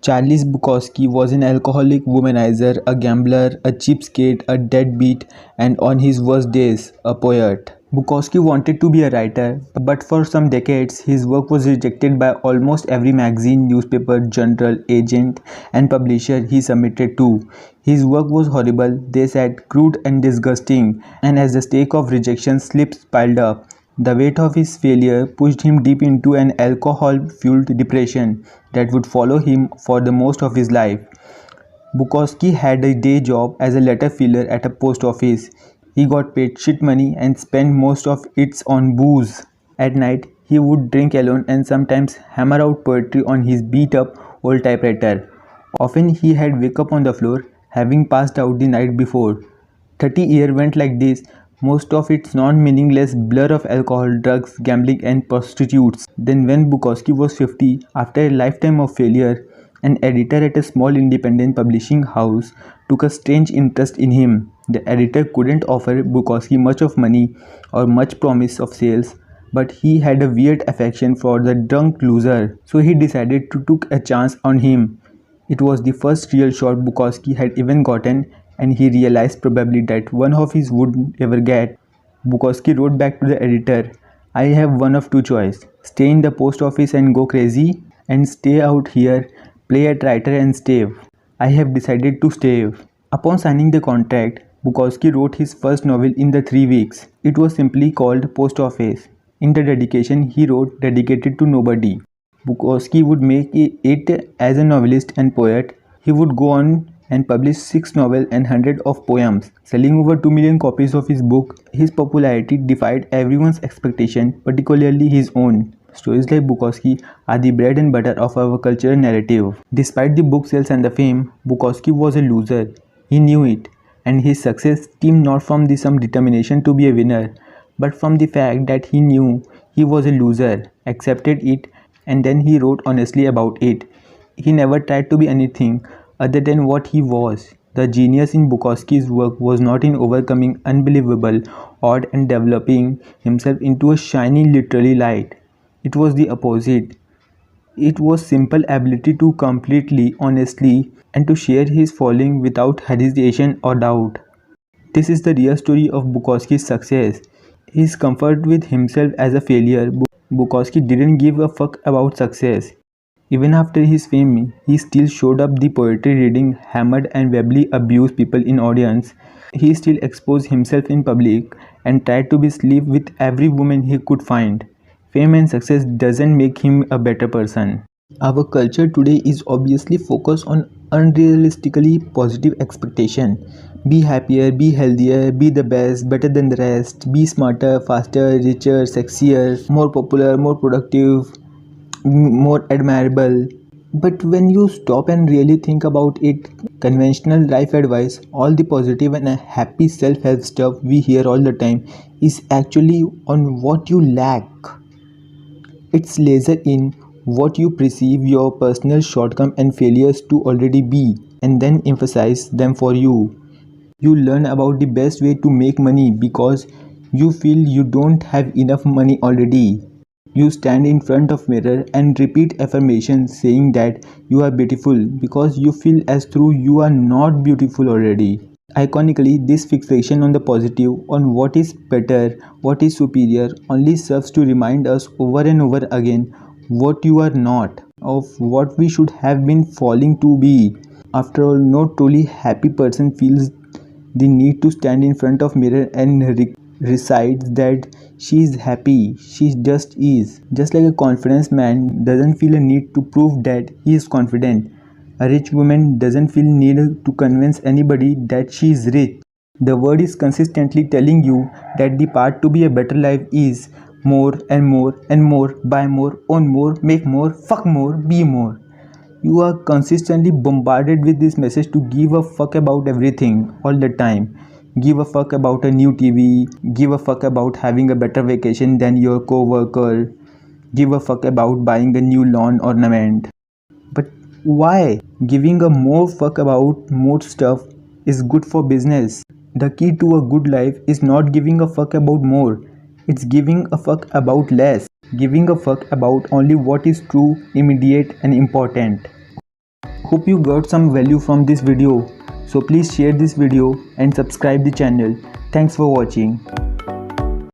Charles Bukowski was an alcoholic, womanizer, a gambler, a cheapskate, a deadbeat, and on his worst days, a poet. Bukowski wanted to be a writer, but for some decades his work was rejected by almost every magazine, newspaper, journal, agent, and publisher he submitted to. His work was horrible, they said, crude and disgusting, and as the stake of rejection slips piled up, the weight of his failure pushed him deep into an alcohol-fueled depression that would follow him for the most of his life. Bukowski had a day job as a letter filler at a post office. He got paid shit money and spent most of it on booze. At night, he would drink alone and sometimes hammer out poetry on his beat-up old typewriter. Often he had wake up on the floor, having passed out the night before. 30 years went like this, most of its non-meaningless blur of alcohol, drugs, gambling and prostitutes. Then when Bukowski was 50, after a lifetime of failure, an editor at a small independent publishing house took a strange interest in him. The editor couldn't offer Bukowski much of money or much promise of sales, but he had a weird affection for the drunk loser, so he decided to take a chance on him. It was the first real shot Bukowski had even gotten, and he realized probably that one of his wouldn't ever get. Bukowski wrote back to the editor, I have one of two choices, stay in the post office and go crazy, and stay out here, play at writer and stave. I have decided to stave. Upon signing the contract, Bukowski wrote his first novel in the 3 weeks. It was simply called Post Office. In the dedication he wrote, dedicated to nobody. Bukowski would make it as a novelist and poet. He would go on and publish 6 novels and hundreds of poems, selling over 2 million copies of his book. His popularity defied everyone's expectation, particularly his own. Stories like Bukowski are the bread and butter of our cultural narrative. Despite the book sales and the fame, Bukowski was a loser. He knew it, and his success stemmed not from some determination to be a winner, but from the fact that he knew he was a loser, accepted it, and then he wrote honestly about it. He never tried to be anything other than what he was. The genius in Bukowski's work was not in overcoming unbelievable odds and developing himself into a shining literary light. It was the opposite. It was simple ability to completely, honestly, and to share his falling without hesitation or doubt. This is the real story of Bukowski's success. His comfort with himself as a failure. Bukowski didn't give a fuck about success. Even after his fame, he still showed up the poetry reading, hammered and verbally abused people in audience. He still exposed himself in public and tried to be sleep with every woman he could find. Fame and success doesn't make him a better person. Our culture today is obviously focused on unrealistically positive expectation. Be happier, be healthier, be the best, better than the rest, be smarter, faster, richer, sexier, more popular, more productive, more admirable. But when you stop and really think about it, conventional life advice, all the positive and happy self-help stuff we hear all the time is actually on what you lack. It's laser in what you perceive your personal shortcomings and failures to already be, and then emphasize them for you. You learn about the best way to make money because you feel you don't have enough money already. You stand in front of mirror and repeat affirmations saying that you are beautiful because you feel as though you are not beautiful already. Iconically, this fixation on the positive, on what is better, what is superior, only serves to remind us over and over again what you are not, of what we should have been falling to be. After all, no truly happy person feels the need to stand in front of mirror and recite that she is happy, she just is. Just like a confident man doesn't feel a need to prove that he is confident, a rich woman doesn't feel need to convince anybody that she is rich. The word is consistently telling you that the path to be a better life is more and more and more, buy more, own more, make more, fuck more, be more. You are consistently bombarded with this message to give a fuck about everything all the time. Give a fuck about a new TV, give a fuck about having a better vacation than your co-worker, give a fuck about buying a new lawn ornament. But why? Giving a more fuck about more stuff is good for business. The key to a good life is not giving a fuck about more. It's giving a fuck about less. Giving a fuck about only what is true, immediate and important. Hope you got some value from this video. So please share this video and subscribe the channel. Thanks for watching.